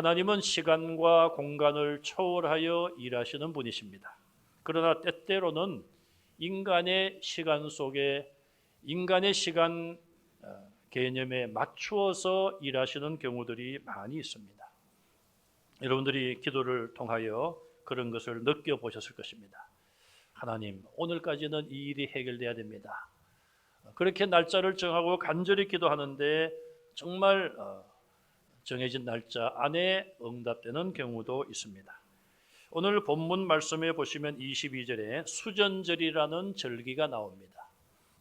하나님은 시간과 공간을 초월하여 일하시는 분이십니다. 그러나 때때로는 인간의 시간 속에 인간의 시간 개념에 맞추어서 일하시는 경우들이 많이 있습니다. 여러분들이 기도를 통하여 그런 것을 느껴보셨을 것입니다. 하나님, 오늘까지는 이 일이 해결돼야 됩니다. 그렇게 날짜를 정하고 간절히 기도하는데 정말 정해진 날짜 안에 응답되는 경우도 있습니다. 오늘 본문 말씀에 보시면 22절에 수전절이라는 절기가 나옵니다.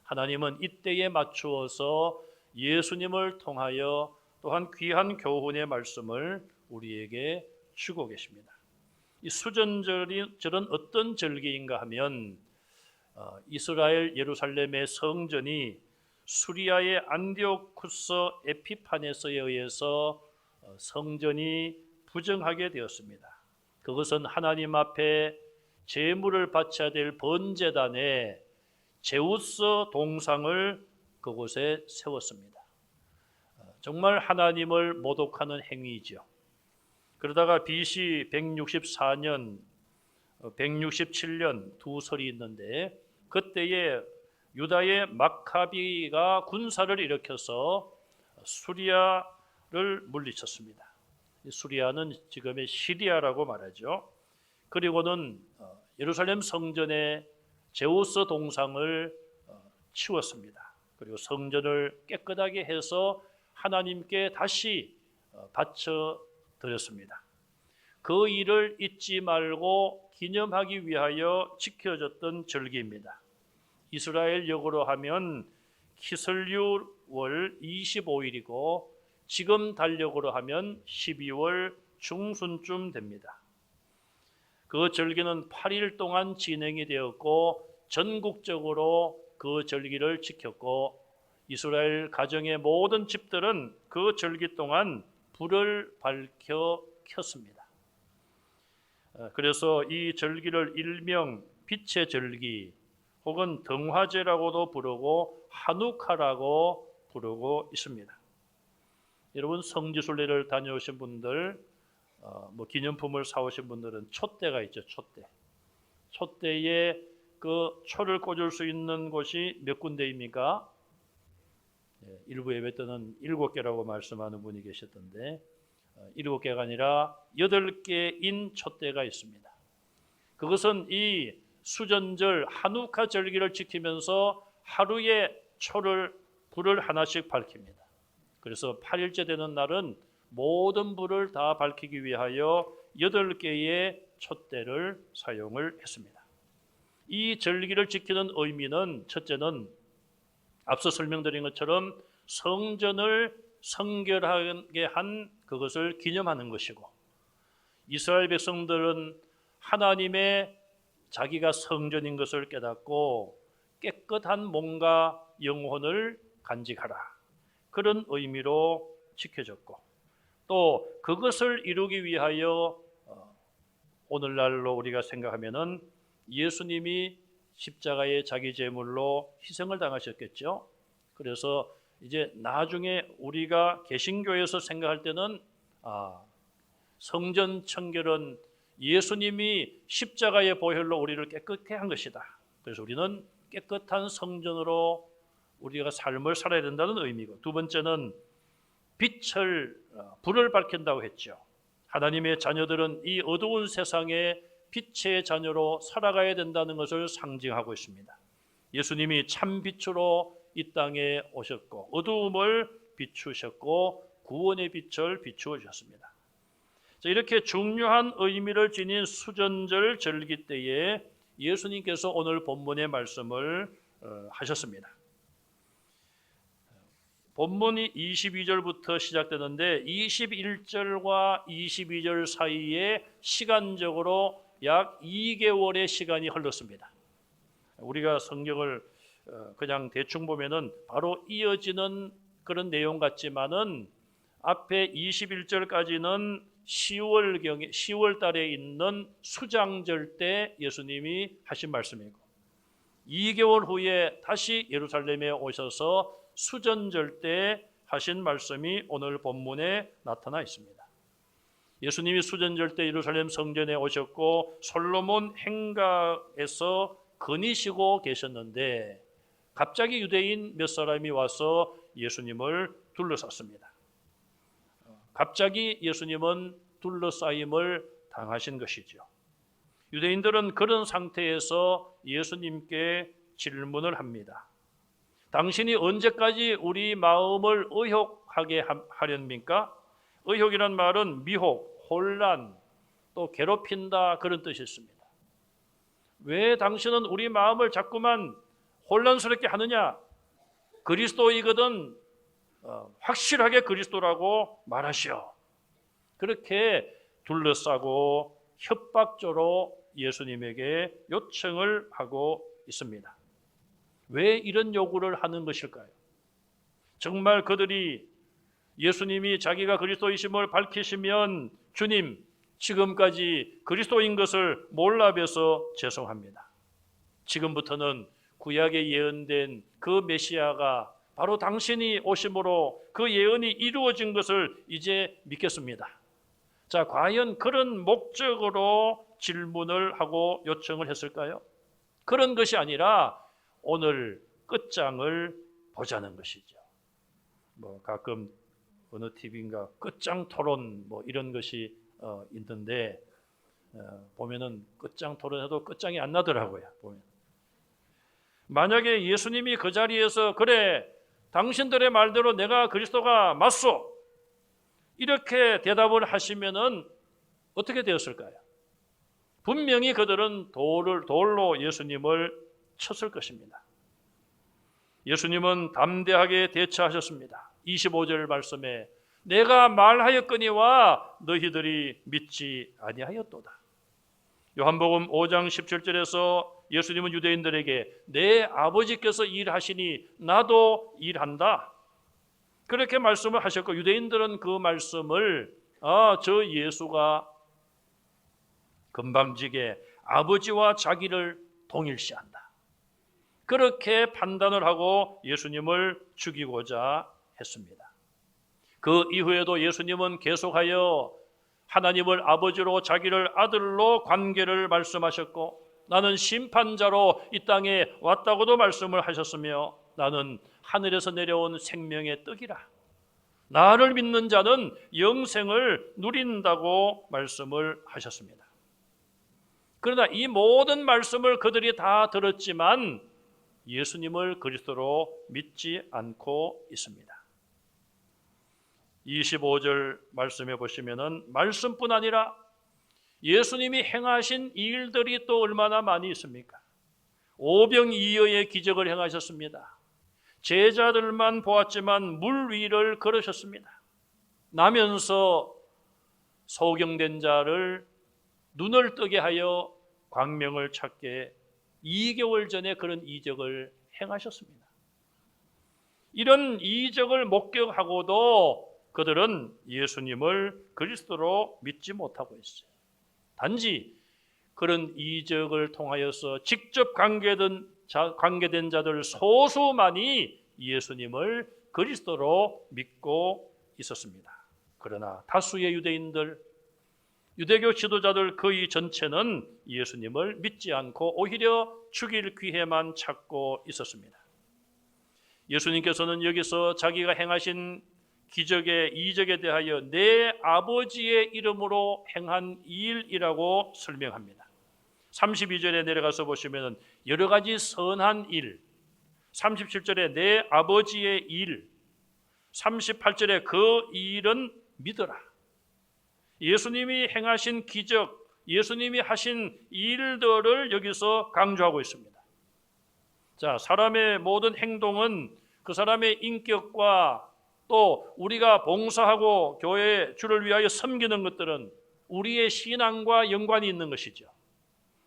하나님은 이때에 맞추어서 예수님을 통하여 또한 귀한 교훈의 말씀을 우리에게 주고 계십니다. 이 수전절은 어떤 절기인가 하면 이스라엘 예루살렘의 성전이 수리아의 안디오쿠스 에피파네스에 의해서 성전이 부정하게 되었습니다. 그것은 하나님 앞에 제물을 바쳐야 될 번제단에 제우스 동상을 그곳에 세웠습니다. 정말 하나님을 모독하는 행위이죠. 그러다가 BC 164년, 167년 두 설이 있는데 그때에 유다의 마카비가 군사를 일으켜서 수리아를 물리쳤습니다. 수리아는 지금의 시리아라고 말하죠. 그리고는 예루살렘 성전에 제우스 동상을 치웠습니다. 그리고 성전을 깨끗하게 해서 하나님께 다시 바쳐 드렸습니다. 그 일을 잊지 말고 기념하기 위하여 지켜졌던 절기입니다. 이스라엘 역으로 하면 키슬유월 25일이고 지금 달력으로 하면 12월 중순쯤 됩니다. 그 절기는 8일 동안 진행이 되었고 전국적으로 그 절기를 지켰고 이스라엘 가정의 모든 집들은 그 절기 동안 불을 밝혀 켰습니다. 그래서 이 절기를 일명 빛의 절기 혹은 등화제라고도 부르고 하누카라고 부르고 있습니다. 여러분 성지순례를 다녀오신 분들, 기념품을 사오신 분들은 촛대가 있죠. 촛대에 그 초를 꽂을 수 있는 곳이 몇 군데입니까? 일부 예배 때는 7개라고 말씀하는 분이 계셨던데 7개가 아니라 8개인 촛대가 있습니다. 그것은 이 수전절 하누카 절기를 지키면서 하루에 불을 하나씩 밝힙니다. 그래서 8일째 되는 날은 모든 불을 다 밝히기 위하여 8개의 촛대를 사용을 했습니다. 이 절기를 지키는 의미는 첫째는 앞서 설명드린 것처럼 성전을 성결하게 한 그것을 기념하는 것이고 이스라엘 백성들은 하나님의 자기가 성전인 것을 깨닫고 깨끗한 몸과 영혼을 간직하라 그런 의미로 지켜졌고 또 그것을 이루기 위하여 오늘날로 우리가 생각하면은 예수님이 십자가에 자기 제물로 희생을 당하셨겠죠. 그래서 이제 나중에 우리가 개신교에서 생각할 때는 성전 청결은 예수님이 십자가의 보혈로 우리를 깨끗게 한 것이다. 그래서 우리는 깨끗한 성전으로 우리가 삶을 살아야 된다는 의미고 두 번째는 불을 밝힌다고 했죠. 하나님의 자녀들은 이 어두운 세상에 빛의 자녀로 살아가야 된다는 것을 상징하고 있습니다. 예수님이 참 빛으로 이 땅에 오셨고 어두움을 비추셨고 구원의 빛을 비추어 주셨습니다. 이렇게 중요한 의미를 지닌 수전절 절기 때에 예수님께서 오늘 본문의 말씀을 하셨습니다. 본문이 22절부터 시작되는데 21절과 22절 사이에 시간적으로 약 2개월의 시간이 흘렀습니다. 우리가 성경을 그냥 대충 보면은 바로 이어지는 그런 내용 같지만은 앞에 21절까지는 10월 달에 있는 수장절 때 예수님이 하신 말씀이고 2개월 후에 다시 예루살렘에 오셔서 수전절 때 하신 말씀이 오늘 본문에 나타나 있습니다. 예수님이 수전절 때 예루살렘 성전에 오셨고 솔로몬 행각에서 거니시고 계셨는데 갑자기 유대인 몇 사람이 와서 예수님을 둘러쌌습니다. 갑자기 예수님은 둘러싸임을 당하신 것이죠. 유대인들은 그런 상태에서 예수님께 질문을 합니다. 당신이 언제까지 우리 마음을 의혹하게 하렵니까? 의혹이란 말은 미혹, 혼란, 또 괴롭힌다 그런 뜻이 있습니다. 왜 당신은 우리 마음을 자꾸만 혼란스럽게 하느냐? 그리스도이거든 확실하게 그리스도라고 말하시오. 그렇게 둘러싸고 협박조로 예수님에게 요청을 하고 있습니다. 왜 이런 요구를 하는 것일까요? 정말 그들이 예수님이 자기가 그리스도이심을 밝히시면 주님, 지금까지 그리스도인 것을 몰라뵈서 죄송합니다. 지금부터는 구약에 예언된 그 메시아가 바로 당신이 오심으로 그 예언이 이루어진 것을 이제 믿겠습니다. 자, 과연 그런 목적으로 질문을 하고 요청을 했을까요? 그런 것이 아니라 오늘 끝장을 보자는 것이죠. 가끔 어느 TV인가 끝장 토론 이런 것이 있는데 보면은 끝장 토론해도 끝장이 안 나더라고요. 보면. 만약에 예수님이 그 자리에서 그래 당신들의 말대로 내가 그리스도가 맞소 이렇게 대답을 하시면은 어떻게 되었을까요? 분명히 그들은 돌로 예수님을 쳤을 것입니다. 예수님은 담대하게 대처하셨습니다. 25절 말씀에 내가 말하였거니와 너희들이 믿지 아니하였도다. 요한복음 5장 17절에서 예수님은 유대인들에게 내 아버지께서 일하시니 나도 일한다. 그렇게 말씀을 하셨고 유대인들은 그 말씀을 저 예수가 금방지게 아버지와 자기를 동일시한다. 그렇게 판단을 하고 예수님을 죽이고자 했습니다. 그 이후에도 예수님은 계속하여 하나님을 아버지로 자기를 아들로 관계를 말씀하셨고 나는 심판자로 이 땅에 왔다고도 말씀을 하셨으며 나는 하늘에서 내려온 생명의 떡이라. 나를 믿는 자는 영생을 누린다고 말씀을 하셨습니다. 그러나 이 모든 말씀을 그들이 다 들었지만 예수님을 그리스도로 믿지 않고 있습니다. 25절 말씀해 보시면은 말씀뿐 아니라 예수님이 행하신 일들이 또 얼마나 많이 있습니까? 오병이어의 기적을 행하셨습니다. 제자들만 보았지만 물 위를 걸으셨습니다. 나면서 소경된 자를 눈을 뜨게 하여 광명을 찾게 2개월 전에 그런 이적을 행하셨습니다. 이런 이적을 목격하고도 그들은 예수님을 그리스도로 믿지 못하고 있어요. 단지 그런 이적을 통하여서 직접 관계된 자들 소수만이 예수님을 그리스도로 믿고 있었습니다. 그러나 다수의 유대인들, 유대교 지도자들 거의 전체는 예수님을 믿지 않고 오히려 죽일 기회만 찾고 있었습니다. 예수님께서는 여기서 자기가 행하신 기적의 이적에 대하여 내 아버지의 이름으로 행한 일이라고 설명합니다. 32절에 내려가서 보시면 여러 가지 선한 일, 37절에 내 아버지의 일, 38절에 그 일은 믿어라. 예수님이 행하신 기적, 예수님이 하신 일들을 여기서 강조하고 있습니다. 자, 사람의 모든 행동은 그 사람의 인격과 또 우리가 봉사하고 교회 주를 위하여 섬기는 것들은 우리의 신앙과 연관이 있는 것이죠.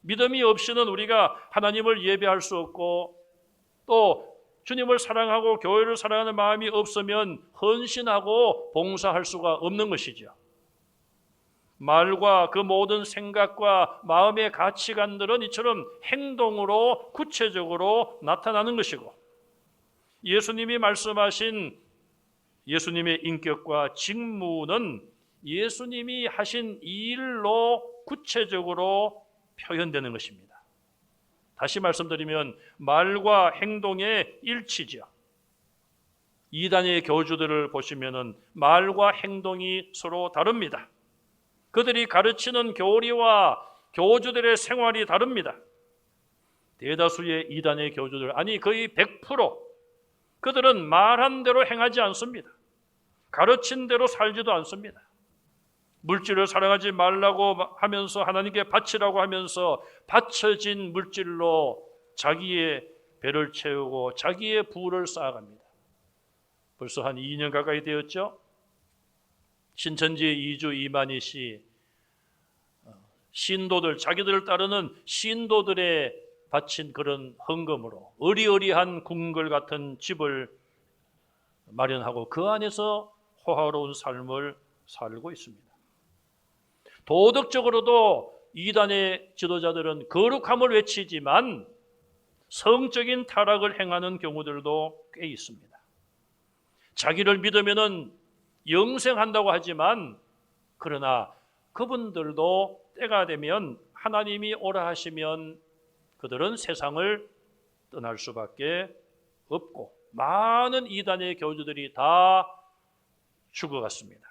믿음이 없이는 우리가 하나님을 예배할 수 없고 또 주님을 사랑하고 교회를 사랑하는 마음이 없으면 헌신하고 봉사할 수가 없는 것이죠. 말과 그 모든 생각과 마음의 가치관들은 이처럼 행동으로 구체적으로 나타나는 것이고 예수님이 말씀하신 예수님의 인격과 직무는 예수님이 하신 이 일로 구체적으로 표현되는 것입니다. 다시 말씀드리면 말과 행동의 일치죠. 이단의 교주들을 보시면은 말과 행동이 서로 다릅니다. 그들이 가르치는 교리와 교주들의 생활이 다릅니다. 대다수의 이단의 교주들, 아니 거의 100% 그들은 말한 대로 행하지 않습니다. 가르친 대로 살지도 않습니다. 물질을 사랑하지 말라고 하면서 하나님께 바치라고 하면서 바쳐진 물질로 자기의 배를 채우고 자기의 부를 쌓아갑니다. 벌써 한 2년 가까이 되었죠. 신천지의 이주 이만희 씨, 신도들, 자기들을 따르는 신도들의 바친 그런 헌금으로 어리어리한 궁궐 같은 집을 마련하고 그 안에서 호화로운 삶을 살고 있습니다. 도덕적으로도 이단의 지도자들은 거룩함을 외치지만 성적인 타락을 행하는 경우들도 꽤 있습니다. 자기를 믿으면은 영생한다고 하지만 그러나 그분들도 때가 되면 하나님이 오라 하시면 그들은 세상을 떠날 수밖에 없고 많은 이단의 교주들이 다 죽어갔습니다.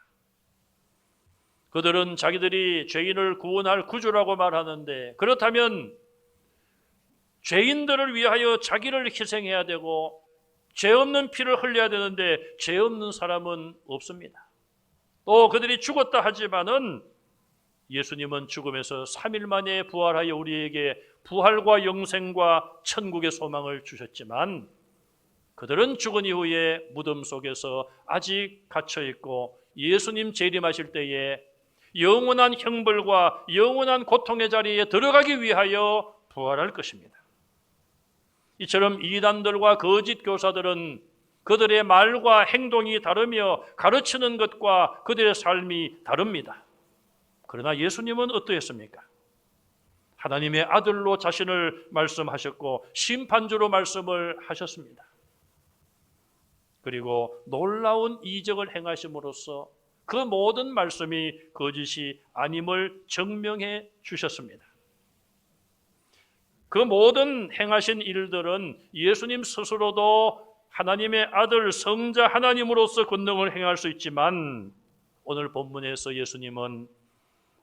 그들은 자기들이 죄인을 구원할 구주라고 말하는데 그렇다면 죄인들을 위하여 자기를 희생해야 되고 죄 없는 피를 흘려야 되는데 죄 없는 사람은 없습니다. 또 그들이 죽었다 하지만은 예수님은 죽음에서 3일 만에 부활하여 우리에게 부활과 영생과 천국의 소망을 주셨지만 그들은 죽은 이후에 무덤 속에서 아직 갇혀 있고 예수님 재림하실 때에 영원한 형벌과 영원한 고통의 자리에 들어가기 위하여 부활할 것입니다. 이처럼 이단들과 거짓 교사들은 그들의 말과 행동이 다르며 가르치는 것과 그들의 삶이 다릅니다. 그러나 예수님은 어떠했습니까? 하나님의 아들로 자신을 말씀하셨고 심판주로 말씀을 하셨습니다. 그리고 놀라운 이적을 행하심으로써 그 모든 말씀이 거짓이 아님을 증명해 주셨습니다. 그 모든 행하신 일들은 예수님 스스로도 하나님의 아들 성자 하나님으로서 권능을 행할 수 있지만 오늘 본문에서 예수님은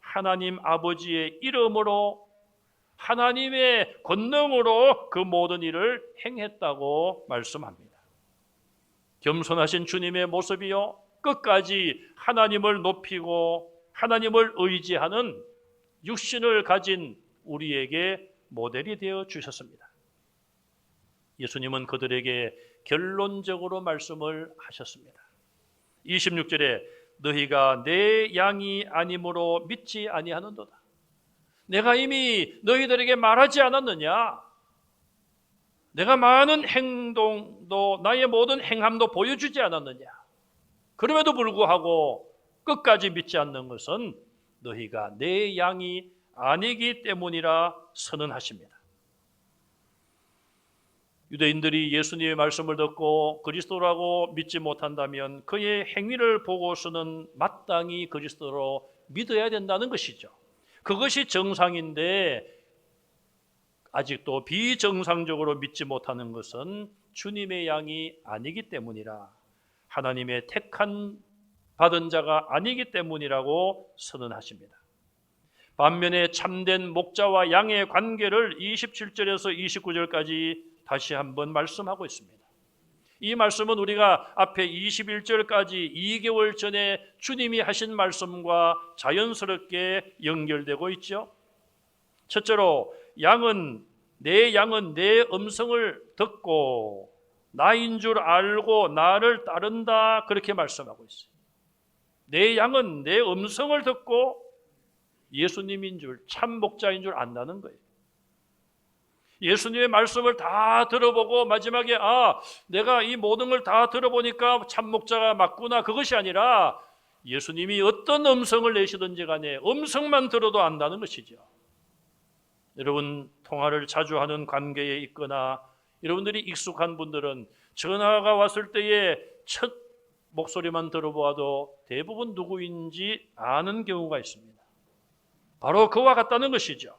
하나님 아버지의 이름으로 하나님의 권능으로 그 모든 일을 행했다고 말씀합니다. 겸손하신 주님의 모습이요 끝까지 하나님을 높이고 하나님을 의지하는 육신을 가진 우리에게 모델이 되어 주셨습니다. 예수님은 그들에게 결론적으로 말씀을 하셨습니다. 26절에 너희가 내 양이 아님으로 믿지 아니하는도다. 내가 이미 너희들에게 말하지 않았느냐? 내가 많은 행동도 나의 모든 행함도 보여주지 않았느냐? 그럼에도 불구하고 끝까지 믿지 않는 것은 너희가 내 양이 아니기 때문이라 선언하십니다. 유대인들이 예수님의 말씀을 듣고 그리스도라고 믿지 못한다면 그의 행위를 보고서는 마땅히 그리스도로 믿어야 된다는 것이죠. 그것이 정상인데 아직도 비정상적으로 믿지 못하는 것은 주님의 양이 아니기 때문이라 하나님의 택한 받은 자가 아니기 때문이라고 선언하십니다. 반면에 참된 목자와 양의 관계를 27절에서 29절까지 다시 한번 말씀하고 있습니다. 이 말씀은 우리가 앞에 21절까지 2개월 전에 주님이 하신 말씀과 자연스럽게 연결되고 있죠. 첫째로 내 양은 내 음성을 듣고 나인 줄 알고 나를 따른다 그렇게 말씀하고 있어요. 내 양은 내 음성을 듣고 예수님인 줄, 참 목자인 줄 안다는 거예요. 예수님의 말씀을 다 들어보고 마지막에 내가 이 모든 걸 다 들어보니까 참 목자가 맞구나 그것이 아니라 예수님이 어떤 음성을 내시든지 간에 음성만 들어도 안다는 것이죠. 여러분 통화를 자주 하는 관계에 있거나 여러분들이 익숙한 분들은 전화가 왔을 때에 첫 목소리만 들어보아도 대부분 누구인지 아는 경우가 있습니다. 바로 그와 같다는 것이죠.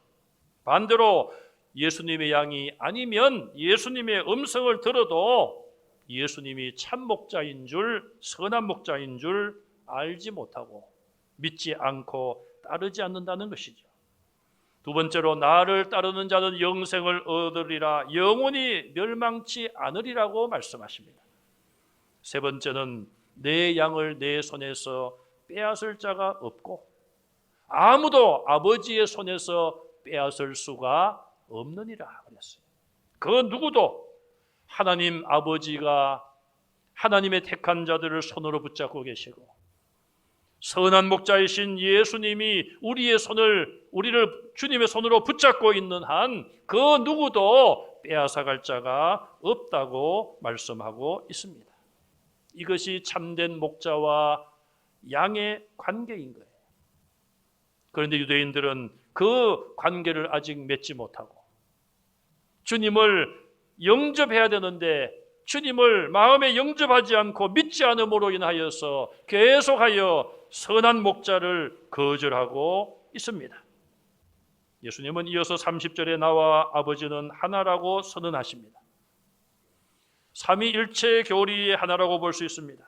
반대로 예수님의 양이 아니면 예수님의 음성을 들어도 예수님이 참 목자인 줄, 선한 목자인 줄 알지 못하고 믿지 않고 따르지 않는다는 것이죠. 두 번째로 나를 따르는 자는 영생을 얻으리라, 영원히 멸망치 않으리라고 말씀하십니다. 세 번째는 내 양을 내 손에서 빼앗을 자가 없고 아무도 아버지의 손에서 빼앗을 수가 없느니라 그랬어요. 그 누구도 하나님 아버지가 하나님의 택한 자들을 손으로 붙잡고 계시고 선한 목자이신 예수님이 우리를 주님의 손으로 붙잡고 있는 한 그 누구도 빼앗아갈 자가 없다고 말씀하고 있습니다. 이것이 참된 목자와 양의 관계인 거예요. 그런데 유대인들은 그 관계를 아직 맺지 못하고 주님을 영접해야 되는데 주님을 마음에 영접하지 않고 믿지 않음으로 인하여서 계속하여 선한 목자를 거절하고 있습니다. 예수님은 이어서 30절에 나와 아버지는 하나라고 선언하십니다. 삼위일체 교리의 하나라고 볼 수 있습니다.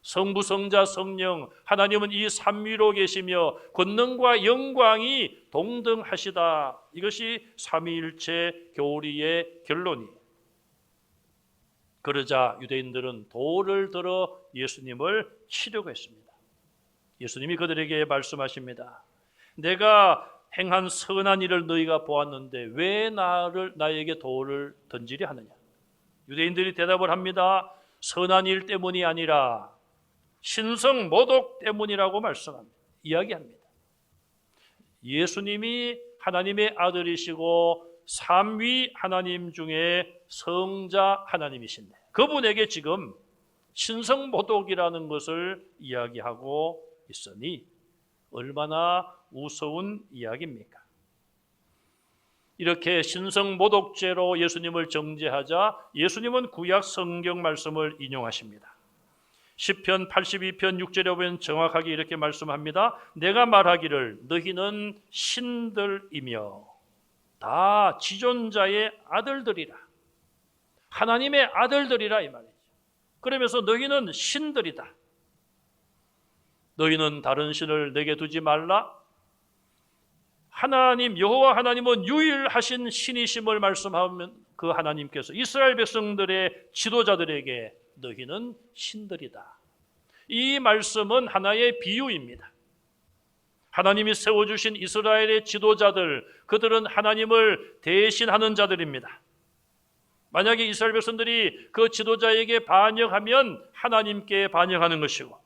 성부, 성자, 성령, 하나님은 이 삼위로 계시며 권능과 영광이 동등하시다. 이것이 삼위일체 교리의 결론이에요. 그러자 유대인들은 돌을 들어 예수님을 치려고 했습니다. 예수님이 그들에게 말씀하십니다. 내가 행한 선한 일을 너희가 보았는데 왜 나에게 돌을 던지려 하느냐? 유대인들이 대답을 합니다. 선한 일 때문이 아니라 신성 모독 때문이라고 이야기합니다. 예수님이 하나님의 아들이시고 삼위 하나님 중에 성자 하나님이신데 그분에게 지금 신성 모독이라는 것을 이야기하고 있으니 얼마나 우스운 이야기입니까? 이렇게 신성 모독죄로 예수님을 정죄하자 예수님은 구약 성경 말씀을 인용하십니다. 시편 82편 6절에 보면 정확하게 이렇게 말씀합니다. 내가 말하기를 너희는 신들이며 다 지존자의 아들들이라. 하나님의 아들들이라 이 말이죠. 그러면서 너희는 신들이다. 너희는 다른 신을 내게 두지 말라. 하나님 여호와 하나님은 유일하신 신이심을 말씀하면 그 하나님께서 이스라엘 백성들의 지도자들에게 너희는 신들이다. 이 말씀은 하나의 비유입니다. 하나님이 세워주신 이스라엘의 지도자들, 그들은 하나님을 대신하는 자들입니다. 만약에 이스라엘 백성들이 그 지도자에게 반역하면 하나님께 반역하는 것이고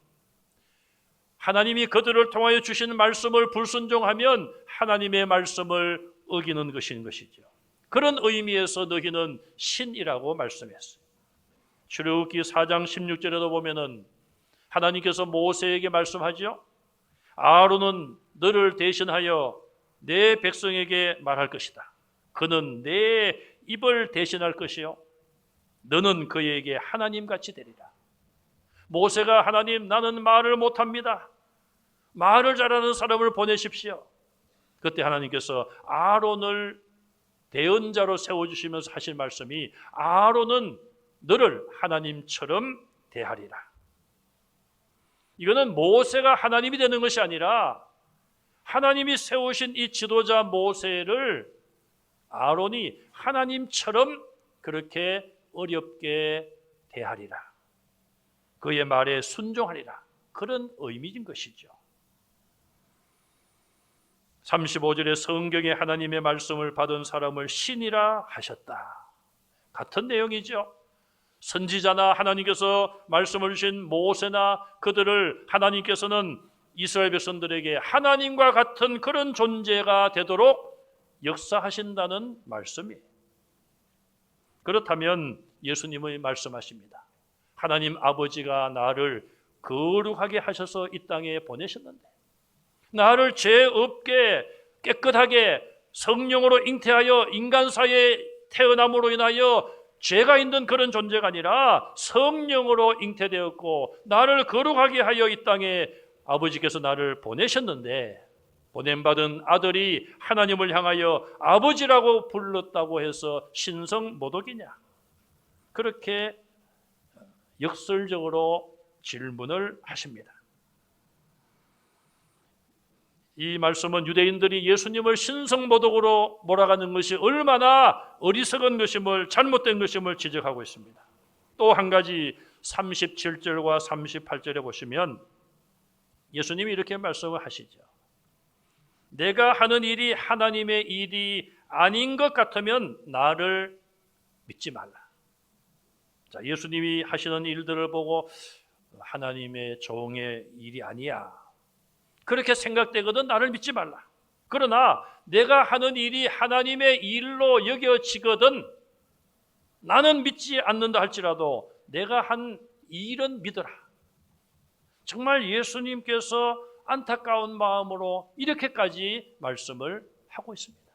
하나님이 그들을 통하여 주신 말씀을 불순종하면 하나님의 말씀을 어기는 것인 것이죠. 그런 의미에서 너희는 신이라고 말씀했어요. 출애굽기 4장 16절에도 보면은 하나님께서 모세에게 말씀하죠. 아론은 너를 대신하여 내 백성에게 말할 것이다. 그는 내 입을 대신할 것이요 너는 그에게 하나님같이 되리라. 모세가 하나님 나는 말을 못합니다. 말을 잘하는 사람을 보내십시오. 그때 하나님께서 아론을 대언자로 세워주시면서 하신 말씀이 아론은 너를 하나님처럼 대하리라. 이거는 모세가 하나님이 되는 것이 아니라 하나님이 세우신 이 지도자 모세를 아론이 하나님처럼 그렇게 어렵게 대하리라. 그의 말에 순종하리라. 그런 의미인 것이죠. 35절에 성경에 하나님의 말씀을 받은 사람을 신이라 하셨다. 같은 내용이죠. 선지자나 하나님께서 말씀을 주신 모세나 그들을 하나님께서는 이스라엘 백성들에게 하나님과 같은 그런 존재가 되도록 역사하신다는 말씀이에요. 그렇다면 예수님이 말씀하십니다. 하나님 아버지가 나를 거룩하게 하셔서 이 땅에 보내셨는데 나를 죄 없게 깨끗하게 성령으로 잉태하여 인간 사회에 태어남으로 인하여 죄가 있는 그런 존재가 아니라 성령으로 잉태되었고 나를 거룩하게 하여 이 땅에 아버지께서 나를 보내셨는데, 보냄받은 아들이 하나님을 향하여 아버지라고 불렀다고 해서 신성모독이냐? 그렇게 역설적으로 질문을 하십니다. 이 말씀은 유대인들이 예수님을 신성모독으로 몰아가는 것이 얼마나 어리석은 것임을, 잘못된 것임을 지적하고 있습니다. 또 한 가지 37절과 38절에 보시면 예수님이 이렇게 말씀을 하시죠. 내가 하는 일이 하나님의 일이 아닌 것 같으면 나를 믿지 말라. 자, 예수님이 하시는 일들을 보고 하나님의 종의 일이 아니야, 그렇게 생각되거든 나를 믿지 말라. 그러나 내가 하는 일이 하나님의 일로 여겨지거든 나는 믿지 않는다 할지라도 내가 한 일은 믿어라. 정말 예수님께서 안타까운 마음으로 이렇게까지 말씀을 하고 있습니다.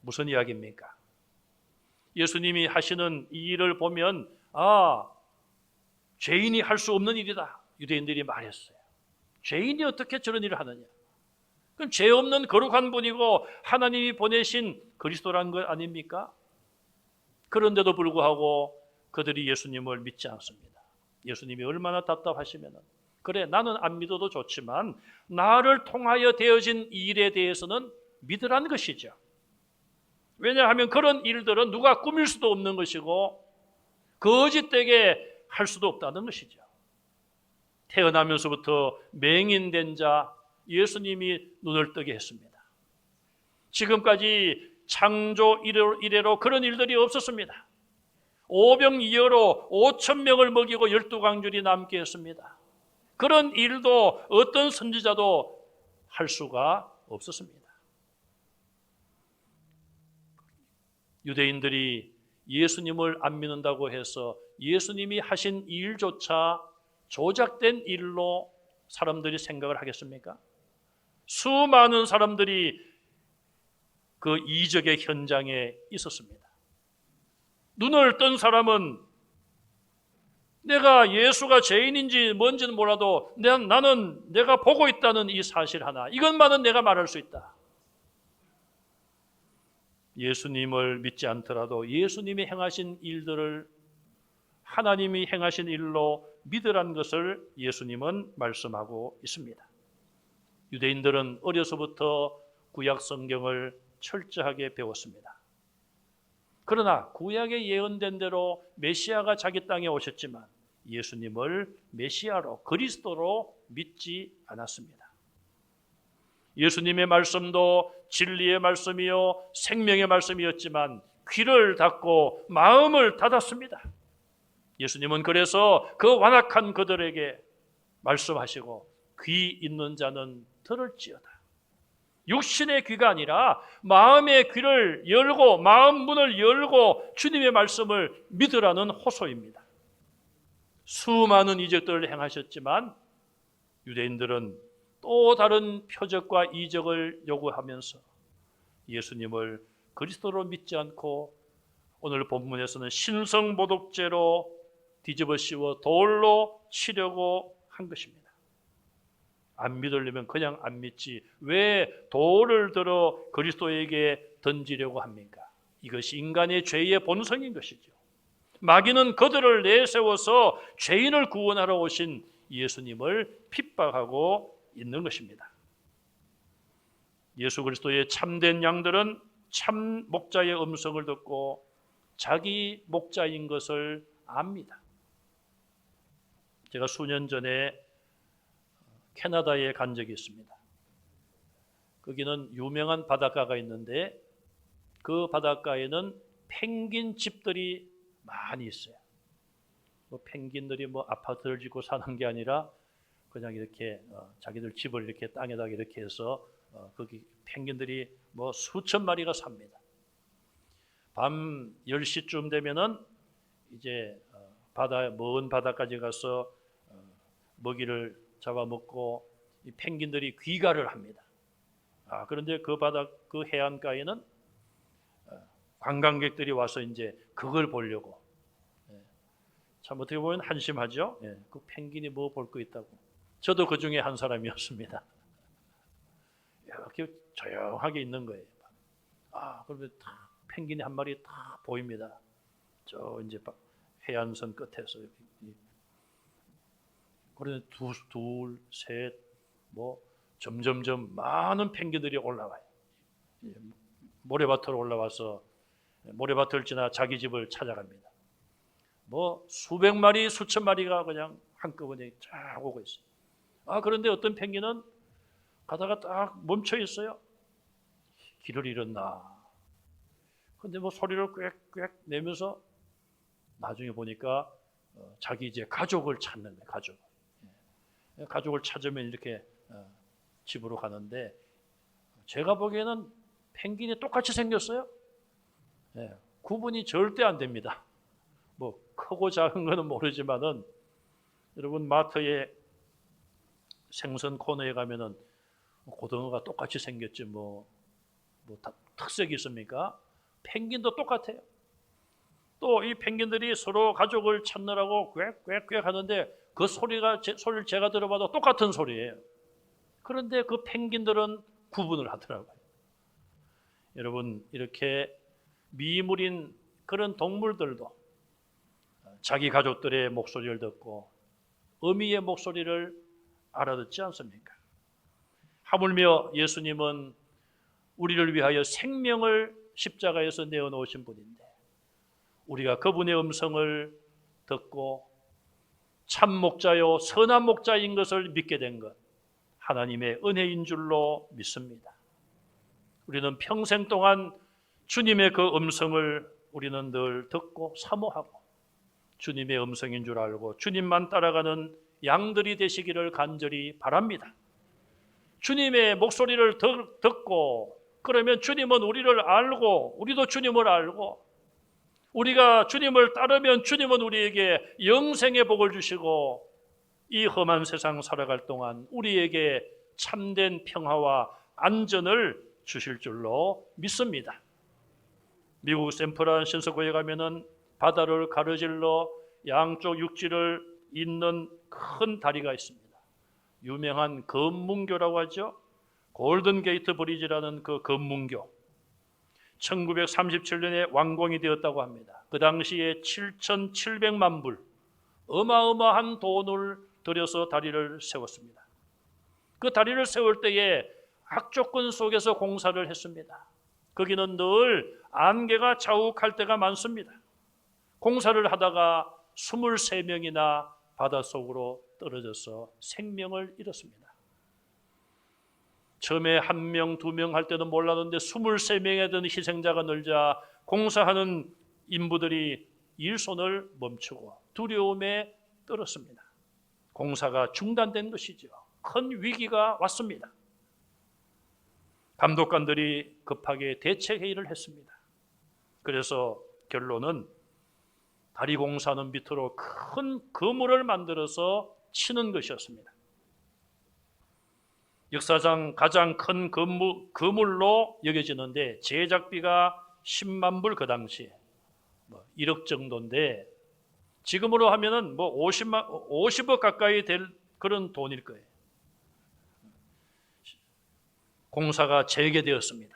무슨 이야기입니까? 예수님이 하시는 이 일을 보면 죄인이 할 수 없는 일이다, 유대인들이 말했어요. 죄인이 어떻게 저런 일을 하느냐? 그럼 죄 없는 거룩한 분이고 하나님이 보내신 그리스도라는 것 아닙니까? 그런데도 불구하고 그들이 예수님을 믿지 않습니다. 예수님이 얼마나 답답하시면, 그래 나는 안 믿어도 좋지만 나를 통하여 되어진 일에 대해서는 믿으라는 것이죠. 왜냐하면 그런 일들은 누가 꾸밀 수도 없는 것이고 거짓되게 할 수도 없다는 것이죠. 태어나면서부터 맹인된 자 예수님이 눈을 뜨게 했습니다. 지금까지 창조 이래로 그런 일들이 없었습니다. 오병이어로 5,000명을 먹이고 12광줄이 남게 했습니다. 그런 일도 어떤 선지자도 할 수가 없었습니다. 유대인들이 예수님을 안 믿는다고 해서 예수님이 하신 일조차 조작된 일로 사람들이 생각을 하겠습니까? 수많은 사람들이 그 이적의 현장에 있었습니다. 눈을 뜬 사람은 내가 예수가 죄인인지 뭔지는 몰라도 나는 내가 보고 있다는 이 사실 하나, 이것만은 내가 말할 수 있다. 예수님을 믿지 않더라도 예수님이 행하신 일들을 하나님이 행하신 일로 믿으라는 것을 예수님은 말씀하고 있습니다. 유대인들은 어려서부터 구약 성경을 철저하게 배웠습니다. 그러나 구약에 예언된 대로 메시아가 자기 땅에 오셨지만 예수님을 메시아로, 그리스도로 믿지 않았습니다. 예수님의 말씀도 진리의 말씀이요 생명의 말씀이었지만 귀를 닫고 마음을 닫았습니다. 예수님은 그래서 그 완악한 그들에게 말씀하시고 귀 있는 자는 들을지어다. 육신의 귀가 아니라 마음의 귀를 열고 마음 문을 열고 주님의 말씀을 믿으라는 호소입니다. 수많은 이적들을 행하셨지만 유대인들은 또 다른 표적과 이적을 요구하면서 예수님을 그리스도로 믿지 않고 오늘 본문에서는 신성모독죄로 뒤집어 씌워 돌로 치려고 한 것입니다. 안 믿으려면 그냥 안 믿지 왜 돌을 들어 그리스도에게 던지려고 합니까? 이것이 인간의 죄의 본성인 것이죠. 마귀는 그들을 내세워서 죄인을 구원하러 오신 예수님을 핍박하고 있는 것입니다. 예수 그리스도의 참된 양들은 참 목자의 음성을 듣고 자기 목자인 것을 압니다. 제가 수년 전에 캐나다에 간 적이 있습니다. 거기는 유명한 바닷가가 있는데 그 바닷가에는 펭귄 집들이 많이 있어요. 펭귄들이 아파트를 짓고 사는 게 아니라 그냥 이렇게 자기들 집을 이렇게 땅에다가 이렇게 해서 거기 펭귄들이 수천 마리가 삽니다. 밤 10시쯤 되면은 이제 먼 바다까지 가서 먹이를 잡아먹고 이 펭귄들이 귀가를 합니다. 그런데 그 해안가에는 관광객들이 와서 이제 그걸 보려고 참 어떻게 보면 한심하죠. 예, 그 펭귄이 뭐 볼 거 있다고. 저도 그 중에 한 사람이었습니다. 이렇게 조용하게 있는 거예요. 그러면 딱 펭귄이 한 마리 딱 보입니다. 저 이제 해안선 끝에서. 그러면 둘, 셋, 뭐 점점점 많은 펭귄들이 올라와요. 모래밭으로 올라와서 모래밭을 지나 자기 집을 찾아갑니다. 뭐 수백 마리, 수천 마리가 그냥 한꺼번에 쫙 오고 있어요. 그런데 어떤 펭귄은 가다가 딱 멈춰 있어요. 길을 잃었나. 근데 뭐 소리를 꽥꽥 내면서 나중에 보니까 자기 이제 가족을 찾는 거예요. 가족을 찾으면 이렇게 집으로 가는데, 제가 보기에는 펭귄이 똑같이 생겼어요. 구분이 절대 안 됩니다. 뭐 크고 작은 거는 모르지만은, 여러분 마트에 생선 코너에 가면은 고등어가 똑같이 생겼지 뭐 특색이 있습니까? 펭귄도 똑같아요. 또 이 펭귄들이 서로 가족을 찾느라고 꽥꽥꽥 하는데, 그 소리를 제가 들어봐도 똑같은 소리예요. 그런데 그 펭귄들은 구분을 하더라고요. 여러분, 이렇게 미물인 그런 동물들도 자기 가족들의 목소리를 듣고 어미의 목소리를 알아듣지 않습니까? 하물며 예수님은 우리를 위하여 생명을 십자가에서 내어놓으신 분인데, 우리가 그분의 음성을 듣고 참 목자요 선한 목자인 것을 믿게 된 것, 하나님의 은혜인 줄로 믿습니다. 우리는 평생 동안 주님의 그 음성을 우리는 늘 듣고 사모하고, 주님의 음성인 줄 알고 주님만 따라가는 양들이 되시기를 간절히 바랍니다. 주님의 목소리를 듣고, 그러면 주님은 우리를 알고 우리도 주님을 알고, 우리가 주님을 따르면 주님은 우리에게 영생의 복을 주시고, 이 험한 세상 살아갈 동안 우리에게 참된 평화와 안전을 주실 줄로 믿습니다. 미국 샌프란시스코에 가면은 바다를 가로질러 양쪽 육지를 잇는 큰 다리가 있습니다. 유명한 검문교라고 하죠. 골든 게이트 브리지라는 그 검문교, 1937년에 완공이 되었다고 합니다. 그 당시에 7,700만 불, 어마어마한 돈을 들여서 다리를 세웠습니다. 그 다리를 세울 때에 악조건 속에서 공사를 했습니다. 거기는 늘 안개가 자욱할 때가 많습니다. 공사를 하다가 23명이나 바닷속으로 떨어져서 생명을 잃었습니다. 처음에 1명, 2명 할 때는 몰랐는데 23명에 든 희생자가 늘자 공사하는 인부들이 일손을 멈추고 두려움에 떨었습니다. 공사가 중단된 것이죠. 큰 위기가 왔습니다. 감독관들이 급하게 대책회의를 했습니다. 그래서 결론은 다리 공사는 밑으로 큰 그물을 만들어서 치는 것이었습니다. 역사상 가장 큰 그물로 여겨지는데, 제작비가 10만 불, 그 당시에 1억 정도인데, 지금으로 하면은 50억 가까이 될 그런 돈일 거예요. 공사가 재개되었습니다.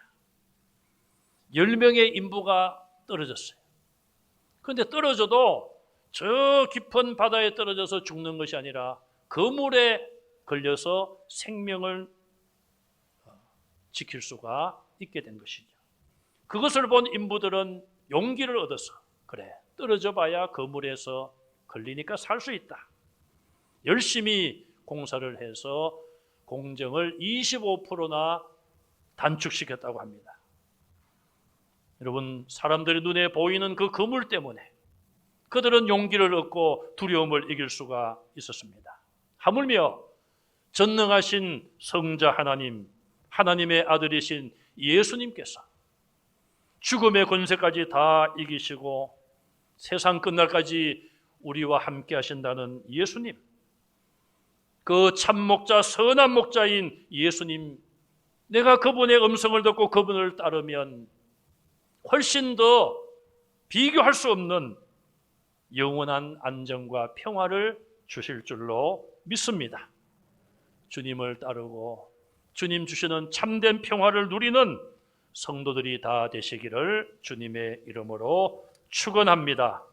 10명의 인부가 떨어졌어요. 그런데 떨어져도 저 깊은 바다에 떨어져서 죽는 것이 아니라 그물에 걸려서 생명을 지킬 수가 있게 된 것이죠. 그것을 본 인부들은 용기를 얻어서, 그래, 떨어져 봐야 그물에서 걸리니까 살 수 있다. 열심히 공사를 해서 공정을 25%나 단축시켰다고 합니다. 여러분, 사람들의 눈에 보이는 그 그물 때문에 그들은 용기를 얻고 두려움을 이길 수가 있었습니다. 하물며 전능하신 성자 하나님, 하나님의 아들이신 예수님께서 죽음의 권세까지 다 이기시고 세상 끝날까지 우리와 함께 하신다는 예수님, 그 참목자, 선한 목자인 예수님, 내가 그분의 음성을 듣고 그분을 따르면 훨씬 더 비교할 수 없는 영원한 안정과 평화를 주실 줄로 믿습니다. 주님을 따르고 주님 주시는 참된 평화를 누리는 성도들이 다 되시기를 주님의 이름으로 축원합니다.